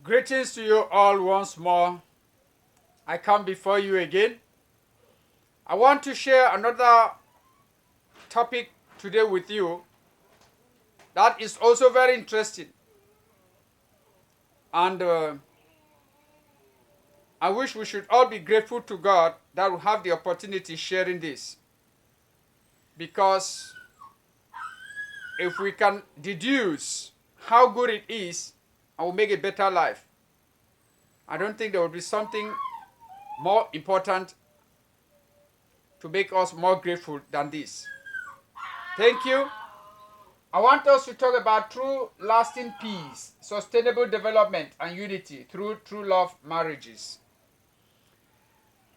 Greetings to you all once more. I come before you again. I want to share another topic today with you that is also very interesting. And I wish we should all be grateful to God that we have the opportunity sharing this. Because if we can deduce how good it is, I will make a better life. I don't think there will be something more important to make us more grateful than this. Thank you. I want us to talk about true lasting peace, sustainable development, and unity through true love marriages.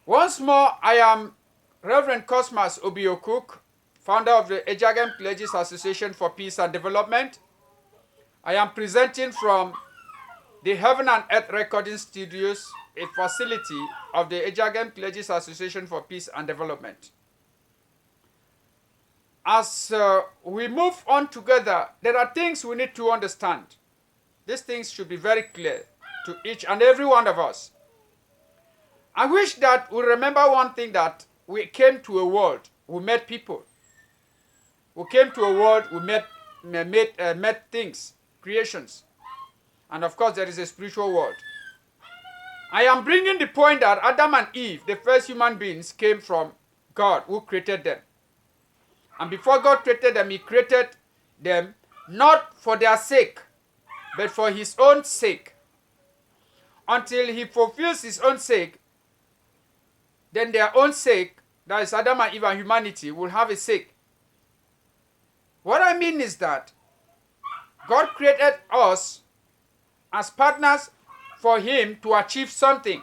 Once more, I am Reverend Cosmas Obiokuk, founder of the EJAGHAM CLERGIES Association for Peace and Development. I am presenting from the Heaven and Earth Recording Studios, a facility of the EJAGHAM CLERGIES Association for Peace and Development. As we move on together, there are things we need to understand. These things should be very clear to each and every one of us. I wish that we remember one thing, that we came to a world, we met people. We came to a world, we met things, creations. And of course, there is a spiritual world. I am bringing the point that Adam and Eve, the first human beings, came from God who created them. And before God created them, He created them not for their sake, but for His own sake. Until He fulfills His own sake, then their own sake, that is Adam and Eve and humanity, will have a sake. What I mean is that God created us as partners for Him to achieve something.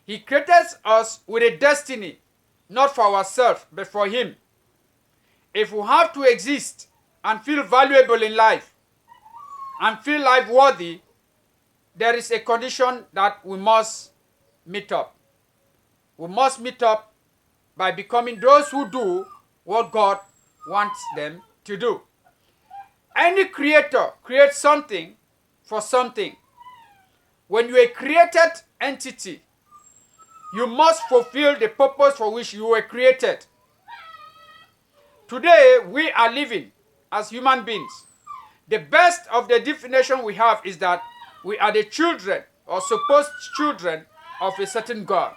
He created us with a destiny, not for ourselves, but for Him. If we have to exist and feel valuable in life and feel life worthy, there is a condition that we must meet up. We must meet up by becoming those who do what God wants them to do. Any creator creates something for something. When you are a created entity, you must fulfill the purpose for which you were created. Today, we are living as human beings. The best of the definition we have is that we are the children or supposed children of a certain God.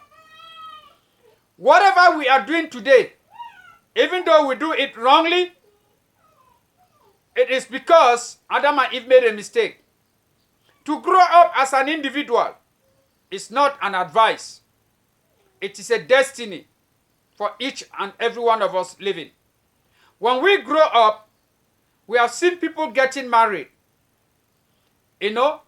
Whatever we are doing today, even though we do it wrongly, it is because Adam and Eve made a mistake. To grow up as an individual is not an advice. It is a destiny for each and every one of us living. When we grow up, we have seen people getting married. You know,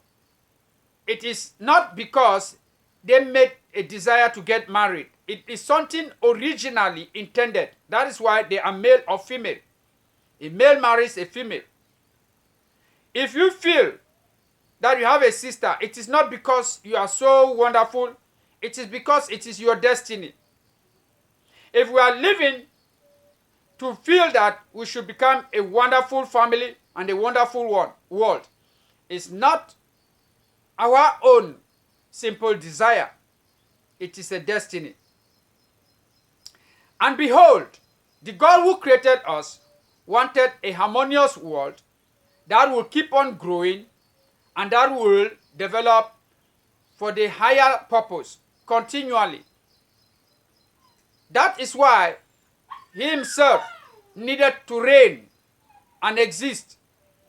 it is not because they made a desire to get married. It is something originally intended. That is why they are male or female. A male marries a female. If you feel that you have a sister, it is not because you are so wonderful. It is because it is your destiny. If we are living to feel that we should become a wonderful family and a wonderful world, it's not our own simple desire. It is a destiny. And behold, the God who created us wanted a harmonious world that will keep on growing and that will develop for the higher purpose continually. That is why He Himself needed to reign and exist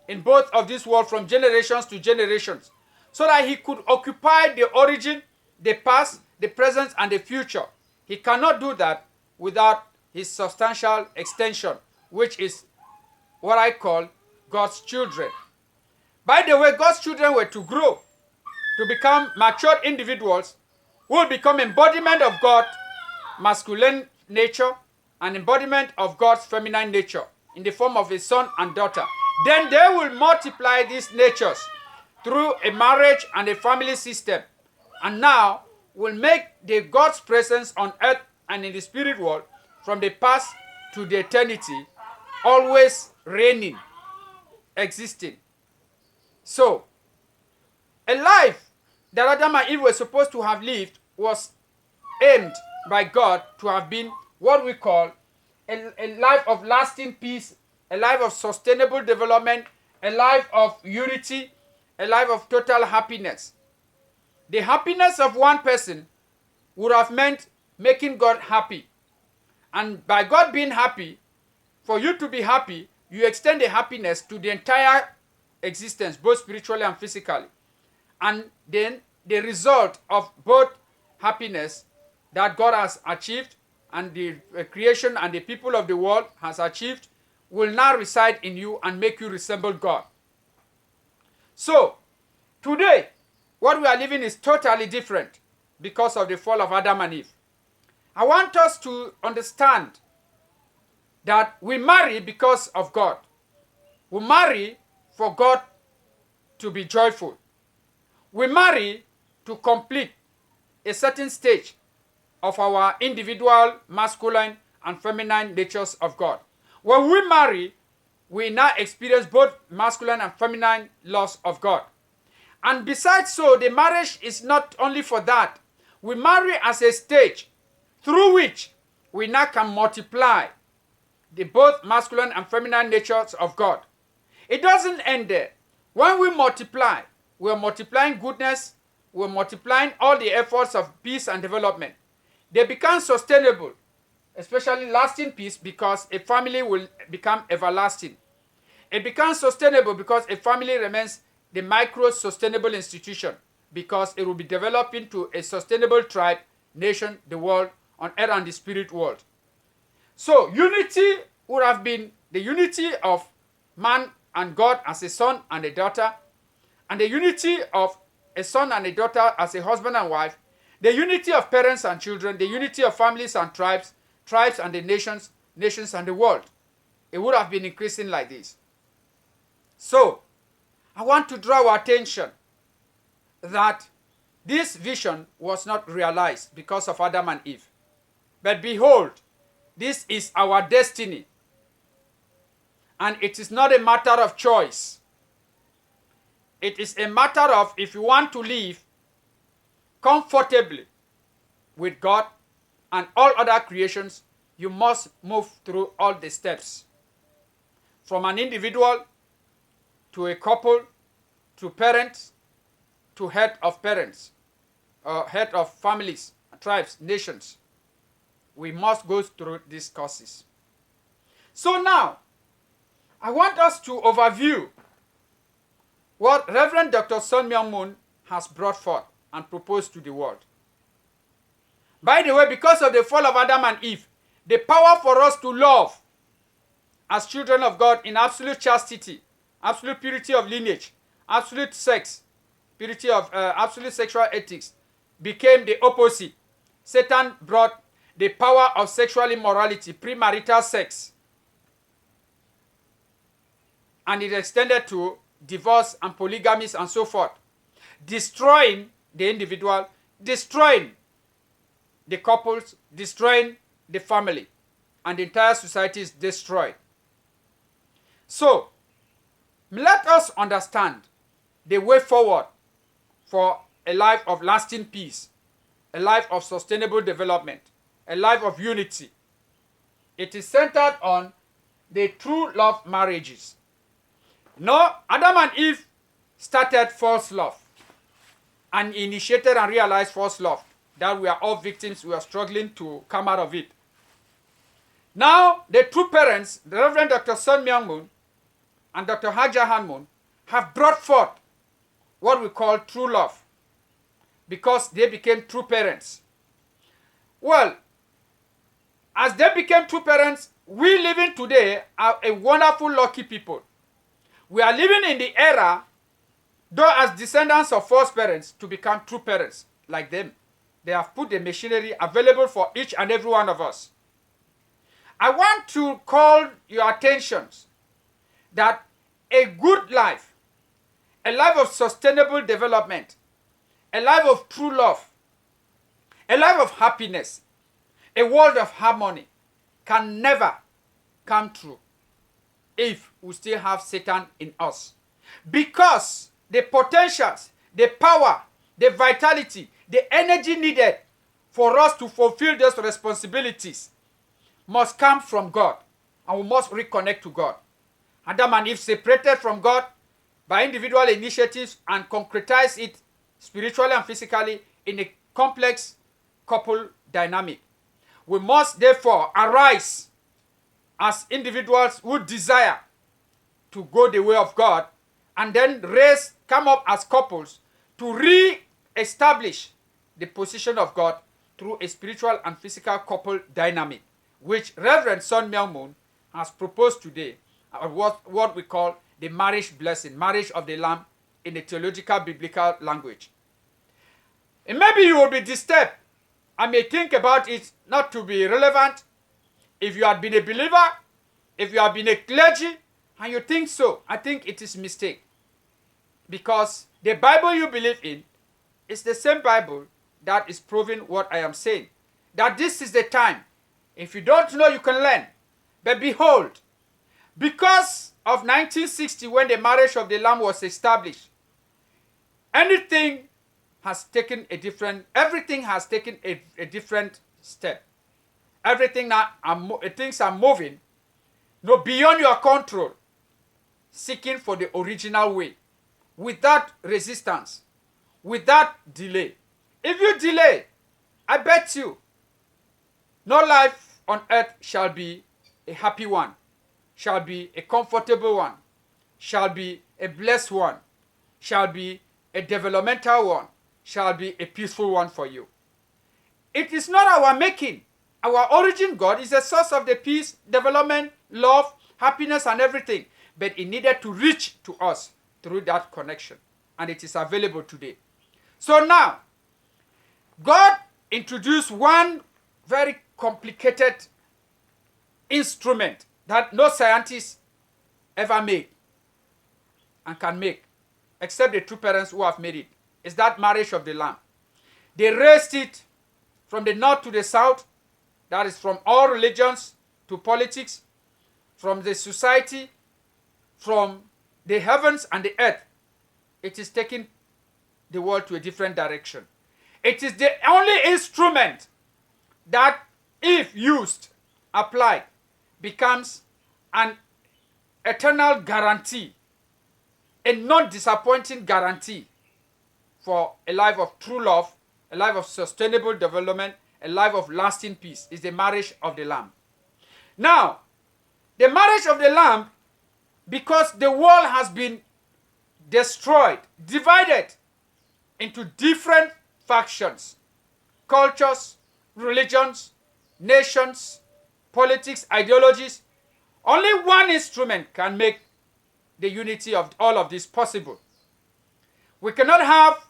in both of this world from generations to generations, so that He could occupy the origin, the past, the present, and the future. He cannot do that without His substantial extension, which is what I call God's children. By the way, God's children were to grow, to become mature individuals who will become embodiment of God's masculine nature and embodiment of God's feminine nature in the form of a son and daughter. Then they will multiply these natures through a marriage and a family system, and now will make the God's presence on earth and in the spirit world from the past to the eternity always reigning, existing. So, A life that Adam and Eve were supposed to have lived was aimed by God to have been what we call a life of lasting peace, a life of sustainable development, a life of unity, a life of total happiness. The happiness of one person would have meant making God happy. And by God being happy, for you to be happy, you extend the happiness to the entire existence, both spiritually and physically. And then the result of both happiness that God has achieved and the creation and the people of the world has achieved will now reside in you and make you resemble God. So, today, what we are living is totally different because of the fall of Adam and Eve. I want us to understand that we marry because of God. We marry for God to be joyful. We marry to complete a certain stage of our individual masculine and feminine natures of God. When we marry, we now experience both masculine and feminine laws of God. And besides so, the marriage is not only for that. We marry as a stage through which we now can multiply the both masculine and feminine natures of God. It doesn't end there. When we multiply, we're multiplying goodness, we're multiplying all the efforts of peace and development. They become sustainable, especially lasting peace, because a family will become everlasting. It becomes sustainable because a family remains the micro-sustainable institution, because it will be developing to a sustainable tribe, nation, the world, on earth and the spirit world. So unity would have been the unity of man and God as a son and a daughter, and the unity of a son and a daughter as a husband and wife, the unity of parents and children, the unity of families and tribes, tribes and the nations, nations and the world. It would have been increasing like this. So, I want to draw our attention that this vision was not realized because of Adam and Eve. But behold, this is our destiny. And it is not a matter of choice. It is a matter of, if you want to live comfortably with God and all other creations, you must move through all the steps. From an individual, to a couple, to parents, to head of parents, head of families, tribes, nations. We must go through these courses. So now, I want us to overview what Reverend Dr. Sun Myung Moon has brought forth and proposed to the world. By the way, because of the fall of Adam and Eve, the power for us to love as children of God in absolute chastity, absolute purity of lineage, absolute sex, purity of absolute sexual ethics, became the opposite. Satan brought the power of sexual immorality, premarital sex, and it extended to divorce and polygamies and so forth, destroying the individual, destroying the couples, destroying the family, and the entire society is destroyed. So, let us understand the way forward for a life of lasting peace, a life of sustainable development, a life of unity. It is centered on the true love marriages. No, Adam and Eve started false love and initiated and realized false love. That we are all victims, we are struggling to come out of it. Now, the true parents, the Reverend Dr. Sun Myung Moon and Dr. EJAGHAM Moon, have brought forth what we call true love because they became true parents. Well, as they became true parents, we living today are a wonderful, lucky people. We are living in the era, though as descendants of false parents, to become true parents like them. They have put the machinery available for each and every one of us. I want to call your attention that a good life, a life of sustainable development, a life of true love, a life of happiness, a world of harmony can never come true if we still have Satan in us. Because the potentials, the power, the vitality, the energy needed for us to fulfill those responsibilities must come from God, and we must reconnect to God. Adam and Eve separated from God by individual initiatives and concretize it spiritually and physically in a complex couple dynamic. We must therefore arise as individuals who desire to go the way of God, and then come up as couples to re-establish the position of God through a spiritual and physical couple dynamic, which Reverend Son Myung Moon has proposed today, what we call the marriage blessing, marriage of the Lamb in a theological biblical language. And maybe you will be disturbed and may think about it not to be relevant. If you have been a believer, if you have been a clergy, and you think so, I think it is a mistake. Because the Bible you believe in is the same Bible that is proving what I am saying. That this is the time. If you don't know, you can learn. But behold, because of 1960, when the marriage of the Lamb was established, everything has taken a different step. Everything now, things are moving beyond your control, seeking for the original way, without resistance, without delay. If you delay, I bet you, no life on earth shall be a happy one, shall be a comfortable one, shall be a blessed one, shall be a developmental one, shall be a peaceful one for you. It is not our making. Our origin God is a source of the peace, development, love, happiness, and everything. But it needed to reach to us through that connection. And it is available today. So now, God introduced one very complicated instrument that no scientist ever made and can make, except the true parents who have made it. It's that marriage of the Lamb. They raised it from the north to the south. That is from all religions to politics, from the society, from the heavens and the earth. It is taking the world to a different direction. It is the only instrument that, if used, applied, becomes an eternal guarantee, a non-disappointing guarantee for a life of true love, a life of sustainable development, a life of lasting peace, is the marriage of the Lamb. Now, the marriage of the Lamb, because the world has been destroyed, divided into different factions, cultures, religions, nations, politics, ideologies, only one instrument can make the unity of all of this possible. We cannot have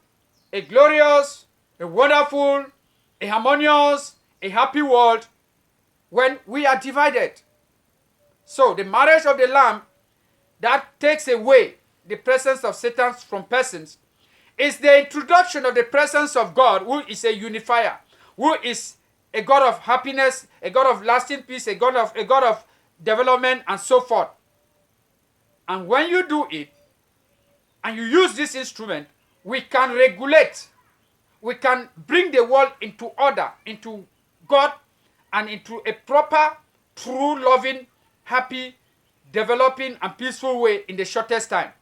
a glorious, a wonderful, a harmonious, a happy world when we are divided. So the marriage of the Lamb that takes away the presence of Satan from persons is the introduction of the presence of God, who is a unifier, who is a God of happiness, a God of lasting peace, a God of development, and so forth. And when you do it, and you use this instrument, we can regulate, we can bring the world into order, into God, and into a proper, true, loving, happy, developing, and peaceful way in the shortest time.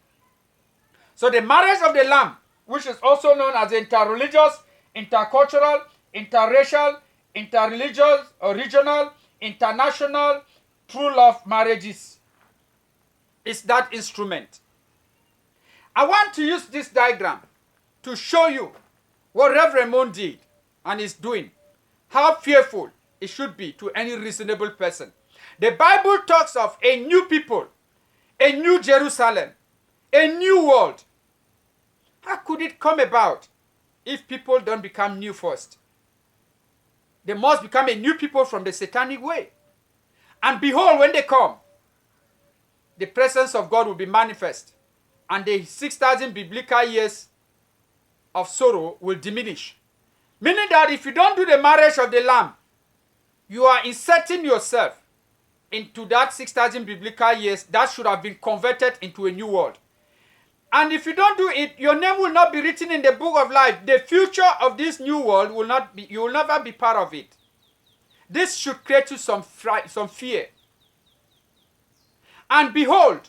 So the marriage of the Lamb, which is also known as interreligious, intercultural, interracial, interreligious, or regional, international, true love marriages, is that instrument. I want to use this diagram to show you what Reverend Moon did and is doing, how fearful it should be to any reasonable person. The Bible talks of a new people, a new Jerusalem, a new world. How could it come about if people don't become new first? They must become a new people from the satanic way. And behold, when they come, the presence of God will be manifest, and the 6,000 biblical years of sorrow will diminish. Meaning that if you don't do the marriage of the Lamb, you are inserting yourself into that 6,000 biblical years that should have been converted into a new world. And if you don't do it, your name will not be written in the book of life. The future of this new world will not be, you will never be part of it. This should create you some fear. And behold,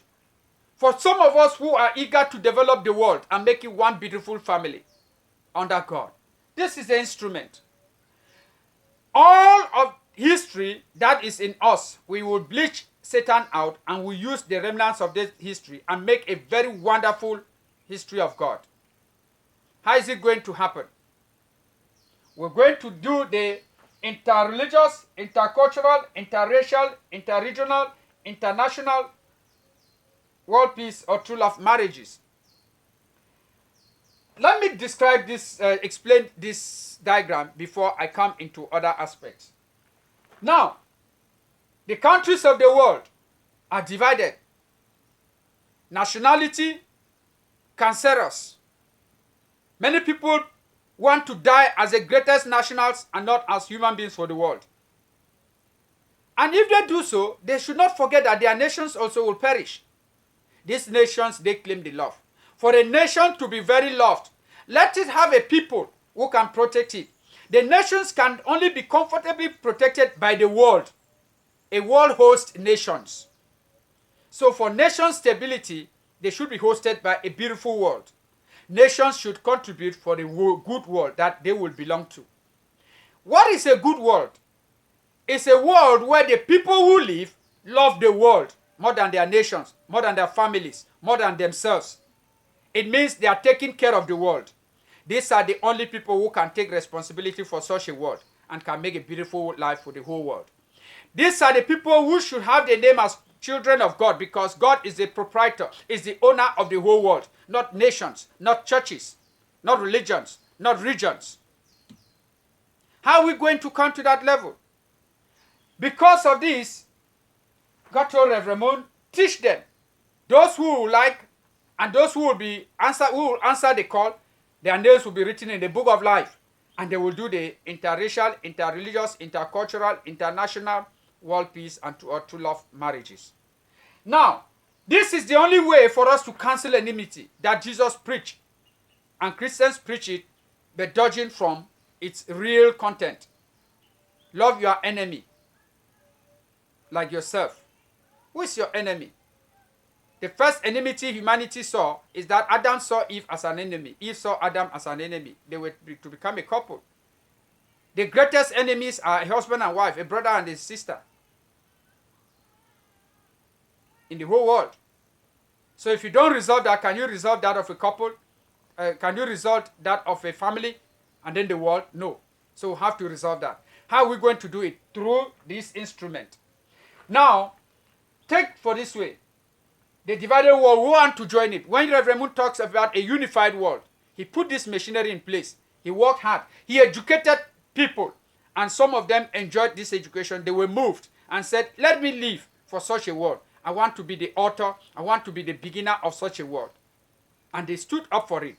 for some of us who are eager to develop the world and make it one beautiful family under God, this is the instrument. All of history that is in us, we will bleach Satan out and we use the remnants of this history and make a very wonderful history of God. How is it going to happen? We're going to do the interreligious, intercultural, interracial, interregional, international world peace or true love marriages. Let me describe this, explain this diagram before I come into other aspects. Now, the countries of the world are divided. Nationality, cancerous. Many people want to die as the greatest nationals and not as human beings for the world. And if they do so, they should not forget that their nations also will perish. These nations, they claim the love. For a nation to be very loved, let it have a people who can protect it. The nations can only be comfortably protected by the world. A world hosts nations. So for nation stability, they should be hosted by a beautiful world. Nations should contribute for the good world that they will belong to. What is a good world? It's a world where the people who live love the world more than their nations, more than their families, more than themselves. It means they are taking care of the world. These are the only people who can take responsibility for such a world and can make a beautiful life for the whole world. These are the people who should have the name as children of God, because God is the proprietor, is the owner of the whole world, not nations, not churches, not religions, not regions. How are we going to come to that level? Because of this, God told Reverend Moon, teach them. Those who will like and those who will answer the call, their names will be written in the book of life. And they will do the interracial, interreligious, intercultural, international, world peace, and true love marriages. Now, this is the only way for us to cancel enmity that Jesus preached. And Christians preach it, but dodging from its real content. Love your enemy like yourself. Who is your enemy? The first enmity humanity saw is that Adam saw Eve as an enemy. Eve saw Adam as an enemy. They were to become a couple. The greatest enemies are a husband and wife, a brother and a sister in the whole world. So if you don't resolve that, can you resolve that of a couple? Can you resolve that of a family and then the world? No. So we have to resolve that. How are we going to do it? Through this instrument. Now, take for this way. The divided world, we want to join it. When Reverend Moon talks about a unified world, he put this machinery in place. He worked hard. He educated people. And some of them enjoyed this education. They were moved and said, let me live for such a world. I want to be the author. I want to be the beginner of such a world. And they stood up for it.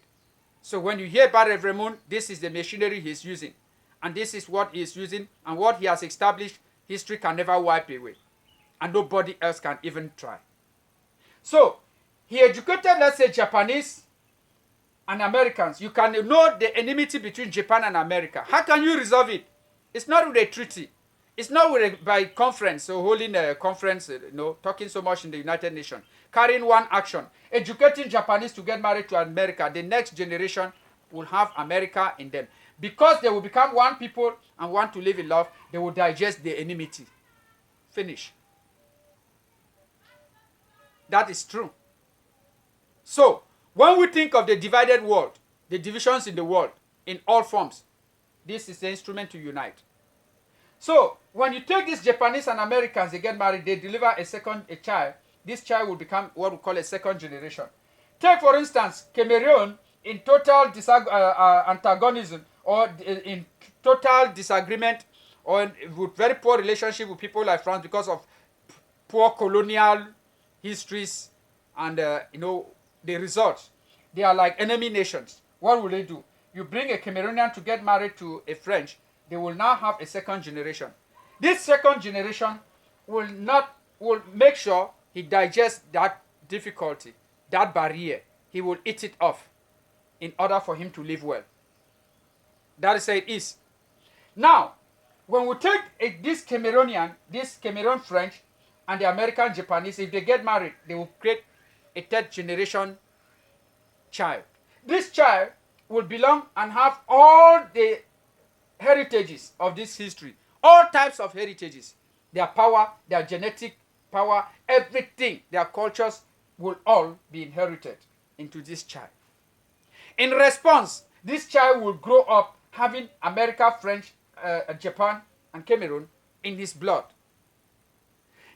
So when you hear about Reverend Moon, this is the machinery he's using. And this is what he is using. And what he has established, history can never wipe away. And nobody else can even try. So, he educated, let's say, Japanese and Americans. You can know the enmity between Japan and America. How can you resolve it? It's not with a treaty. It's not with by conference, or holding a conference, talking so much in the United Nations. Carrying one action. Educating Japanese to get married to America. The next generation will have America in them. Because they will become one people and want to live in love, they will digest the enmity. Finish. That is true. So, when we think of the divided world, the divisions in the world, in all forms, this is the instrument to unite. So, when you take these Japanese and Americans, they get married, they deliver a child, this child will become what we call a second generation. Take, for instance, Cameroon in total antagonism or in total disagreement or with very poor relationship with people like France because of poor colonial histories and the results. They are like enemy nations. What will they do? You bring a Cameroonian to get married to a French, they will now have a second generation. This second generation will make sure he digests that difficulty, that barrier. he will eat it off in order for him to live well. That is how it is. Now, when we take this Cameroon French, and the American Japanese, if they get married, they will create a third generation child. This child will belong and have all the heritages of this history, all types of heritages, their power, their genetic power, everything, their cultures will all be inherited into this child. In response, this child will grow up having America, French, Japan, and Cameroon in his blood.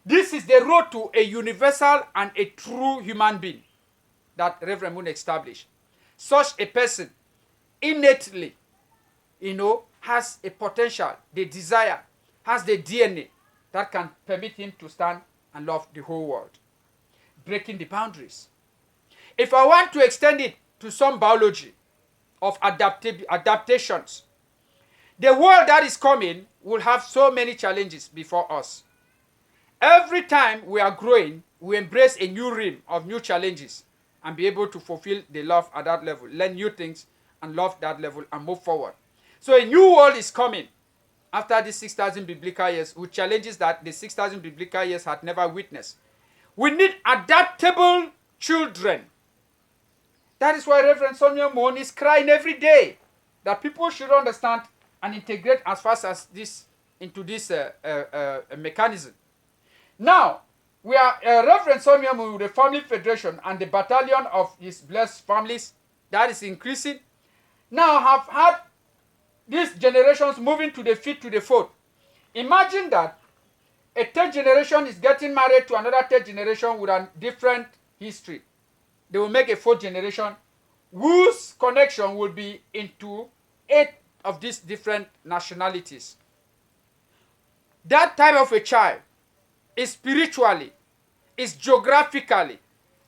This is the road to a universal and a true human being that Reverend Moon established. Such a person innately, has a potential, the desire, has the DNA that can permit him to stand and love the whole world, breaking the boundaries. If I want to extend it to some biology of adaptations, the world that is coming will have so many challenges before us. Every time we are growing, we embrace a new realm of new challenges and be able to fulfill the love at that level, learn new things and love that level and move forward. So a new world is coming after the 6,000 biblical years with challenges that the 6,000 biblical years had never witnessed. We need adaptable children. That is why Reverend Sonia Moon is crying every day that people should understand and integrate as fast as this into this mechanism. Now, we are Reverend Sonia Moon with the Family Federation and the battalion of his blessed families that is increasing. Now have had these generations moving to the feet to the fold. Imagine that a third generation is getting married to another third generation with a different history. They will make a fourth generation whose connection will be into 8 of these different nationalities. That type of a child is spiritually, is geographically,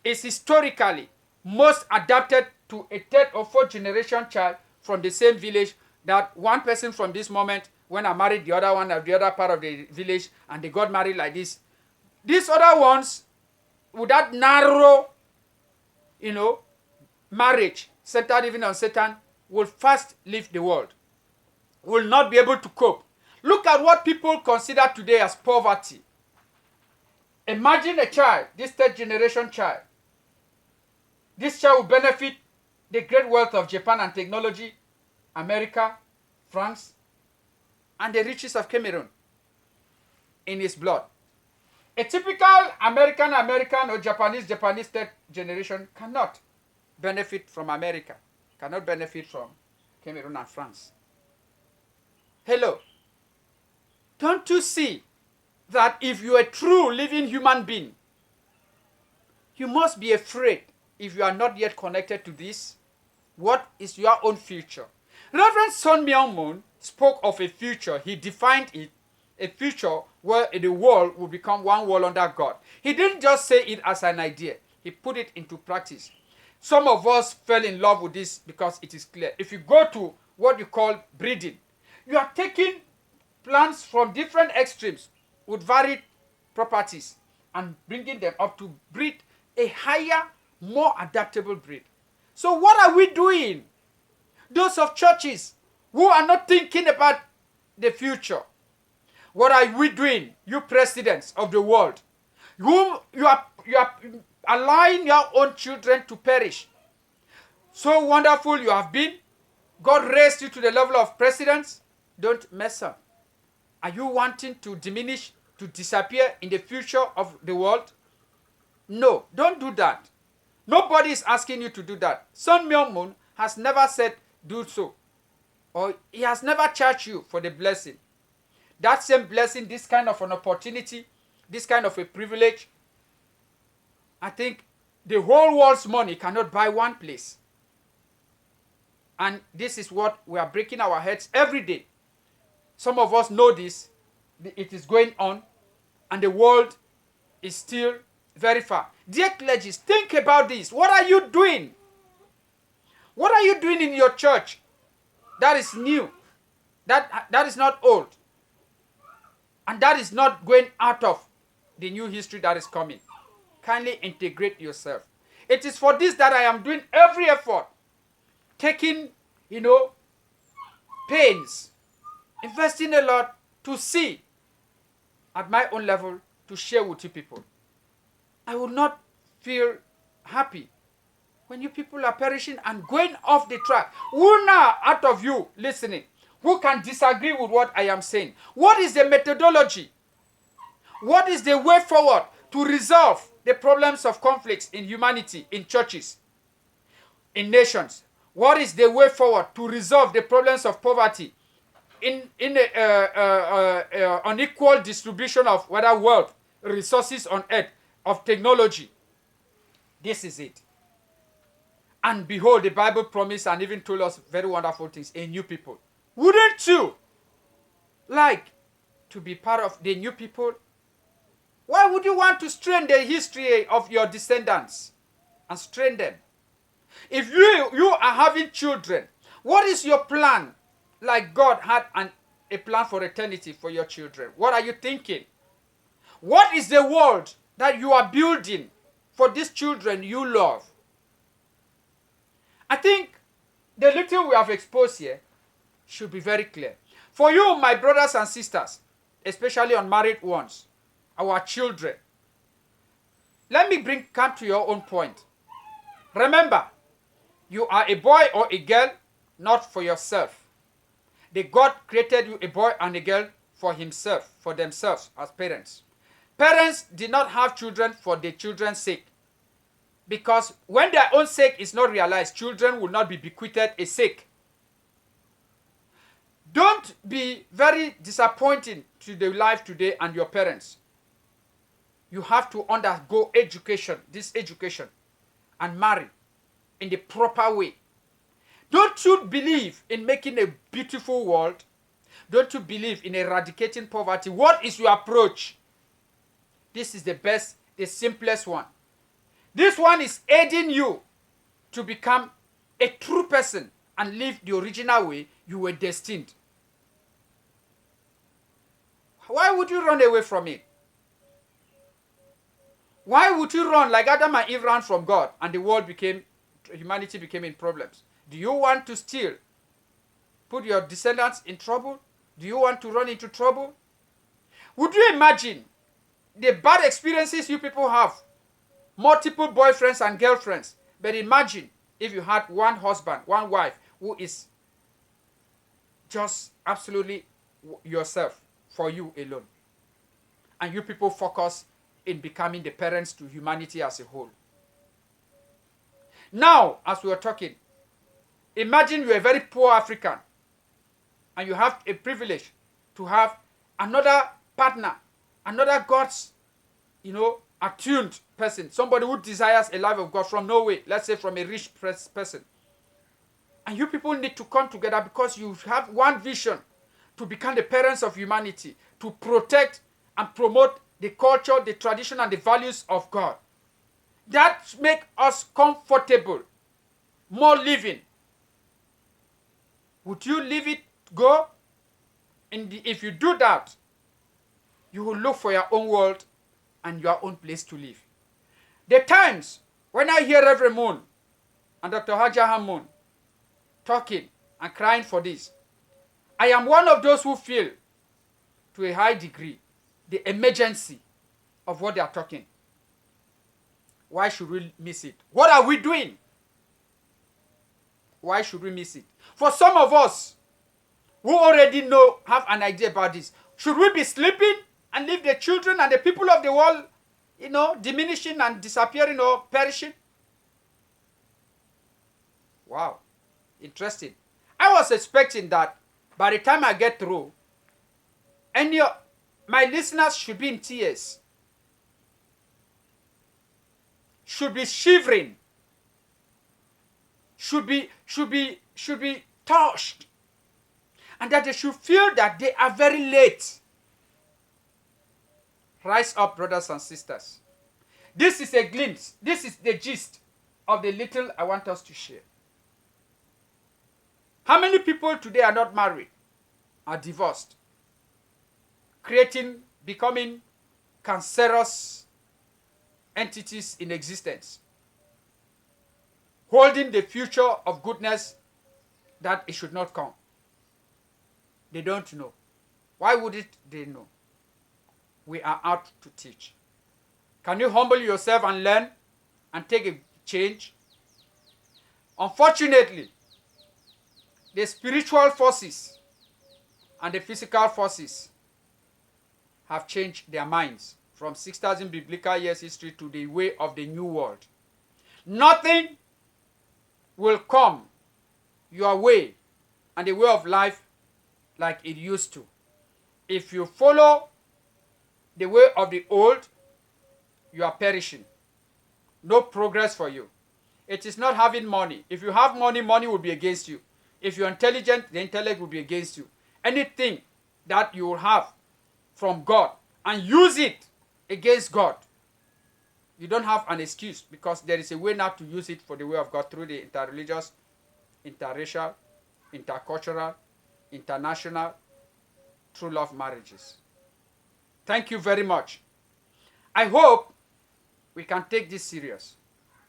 is historically most adapted to a third or fourth generation child from the same village, that one person from this moment, when I married the other one of the other part of the village and they got married like this. These other ones, with that narrow, marriage centered even on Satan, will first leave the world, will not be able to cope. Look at what people consider today as poverty. Imagine a child, this third generation child. This child will benefit the great wealth of Japan and technology, America, France, and the riches of Cameroon in his blood. A typical American or Japanese third generation cannot benefit from America, cannot benefit from Cameroon and France. Hello. Don't you see that if you are a true living human being, you must be afraid if you are not yet connected to this? What is your own future? Reverend Sun Myung Moon spoke of a future. He defined it, a future where the world will become one world under God. He didn't just say it as an idea. He put it into practice. Some of us fell in love with this because it is clear. If you go to what you call breeding, you are taking plants from different extremes with varied properties and bringing them up to breed a higher, more adaptable breed. So what are we doing? Those of churches who are not thinking about the future. What are we doing, you presidents of the world? Whom you are allowing your own children to perish. So wonderful you have been. God raised you to the level of presidents. Don't mess up. Are you wanting to diminish, to disappear in the future of the world? No, don't do that. Nobody is asking you to do that. Sun Myung Moon has never said do so. Or he has never charged you for the blessing. That same blessing, this kind of an opportunity, this kind of a privilege, I think the whole world's money cannot buy one place. And this is what we are breaking our heads every day. Some of us know this. It is going on. And the world is still very far. Dear clergies, think about this. What are you doing? What are you doing in your church that is new? That is not old. And that is not going out of the new history that is coming. Kindly integrate yourself. It is for this that I am doing every effort, taking, pains, investing a lot to see at my own level to share with you people. I will not feel happy when you people are perishing and going off the track. Who now out of you listening, who can disagree with what I am saying? What is the methodology? What is the way forward to resolve the problems of conflicts in humanity, in churches, in nations? What is the way forward to resolve the problems of poverty in unequal distribution of whether wealth, resources on earth, of technology? This is it. And behold, the Bible promised and even told us very wonderful things, a new people. Wouldn't you like to be part of the new people? Why would you want to strain the history of your descendants and strain them? If you are having children, what is your plan? Like God had a plan for eternity for your children. What are you thinking? What is the world that you are building for these children you love? I think the little we have exposed here should be very clear. For you, my brothers and sisters, especially unmarried ones, our children, let me come to your own point. Remember, you are a boy or a girl, not for yourself. The God created you a boy and a girl for himself, for themselves as parents. Parents did not have children for their children's sake. Because when their own sake is not realized, children will not be bequeathed a sake. Don't be very disappointing to the life today and your parents. You have to undergo education, this education, and marry in the proper way. Don't you believe in making a beautiful world? Don't you believe in eradicating poverty? What is your approach? This is the best, the simplest one. This one is aiding you to become a true person and live the original way you were destined. Why would you run away from it? Why would you run like Adam and Eve ran from God and the world humanity became in problems? Do you want to still put your descendants in trouble? Do you want to run into trouble? Would you imagine the bad experiences you people have? Multiple boyfriends and girlfriends. But imagine if you had one husband, one wife who is just absolutely yourself, for you alone. And you people focus in becoming the parents to humanity as a whole. Now, as we are talking, imagine you're a very poor African and you have a privilege to have another partner, another God's, attuned person, somebody who desires a life of God from Norway, let's say from a rich person. And you people need to come together because you have one vision to become the parents of humanity, to protect and promote the culture, the tradition, and the values of God. That makes us comfortable, more living. Would you leave it go? If you do that, you will look for your own world and your own place to live. The times when I hear Reverend Moon and Dr. EJAGHAM Moon talking and crying for this, I am one of those who feel, to a high degree, the emergency of what they are talking. Why should we miss it? What are we doing? Why should we miss it? For some of us who already have an idea about this, should we be sleeping and leave the children and the people of the world, diminishing and disappearing or perishing? Wow. Interesting. I was expecting that by the time I get through, my listeners should be in tears, should be shivering, should be touched, and that they should feel that they are very late. Rise up, brothers and sisters. This is a glimpse. This is the gist of the little I want us to share. How many people today are not married, are divorced, becoming cancerous entities in existence? holding the future of goodness that it should not come. They don't know. Why would it they know? We are out to teach. Can you humble yourself and learn and take a change? Unfortunately, the spiritual forces and the physical forces have changed their minds from 6,000 biblical years history to the way of the new world. Nothing will come your way and the way of life like it used to. If you follow the way of the old, you are perishing. No progress for you. It is not having money. If you have money, money will be against you. If you're intelligent, the intellect will be against you. Anything that you will have from God and use it against God, you don't have an excuse, because there is a way now to use it for the way of God through the interreligious, interracial, intercultural, international, true love marriages. Thank you very much. I hope we can take this serious,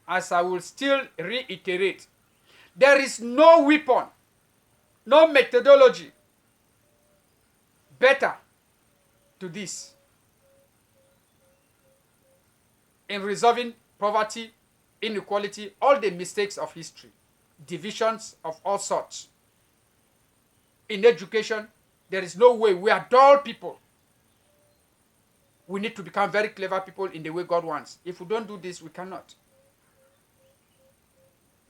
as I will still reiterate. There is no weapon, no methodology better to this in resolving poverty, inequality, all the mistakes of history, divisions of all sorts. In education, there is no way. We are dull people. We need to become very clever people in the way God wants. If we don't do this, we cannot.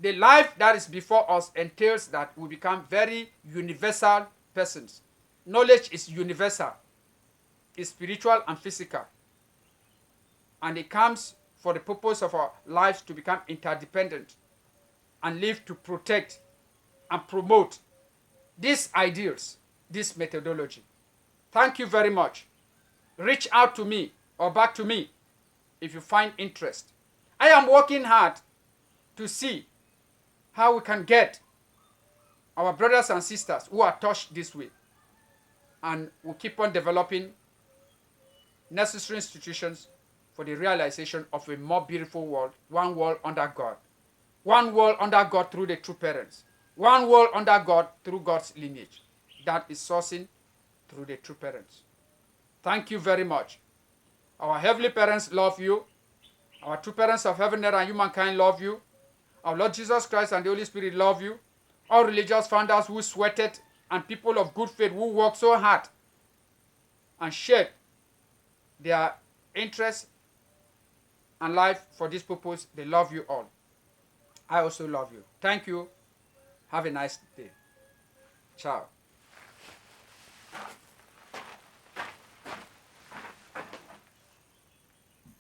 The life that is before us entails that we become very universal persons. Knowledge is universal. It's spiritual and physical. And it comes for the purpose of our lives to become interdependent and live to protect and promote these ideals, this methodology. Thank you very much. Reach out to me or back to me if you find interest. I am working hard to see how we can get our brothers and sisters who are touched this way, and we'll keep on developing necessary institutions for the realization of a more beautiful world, one world under God. One world under God through the true parents. One world under God through God's lineage. That is sourcing through the true parents. Thank you very much. Our heavenly parents love you. Our true parents of heaven and humankind love you. Our Lord Jesus Christ and the Holy Spirit love you. All religious founders who sweated and people of good faith who worked so hard and shared their interest and life for this purpose, they love you all. I also love you. Thank you. Have a nice day. Ciao.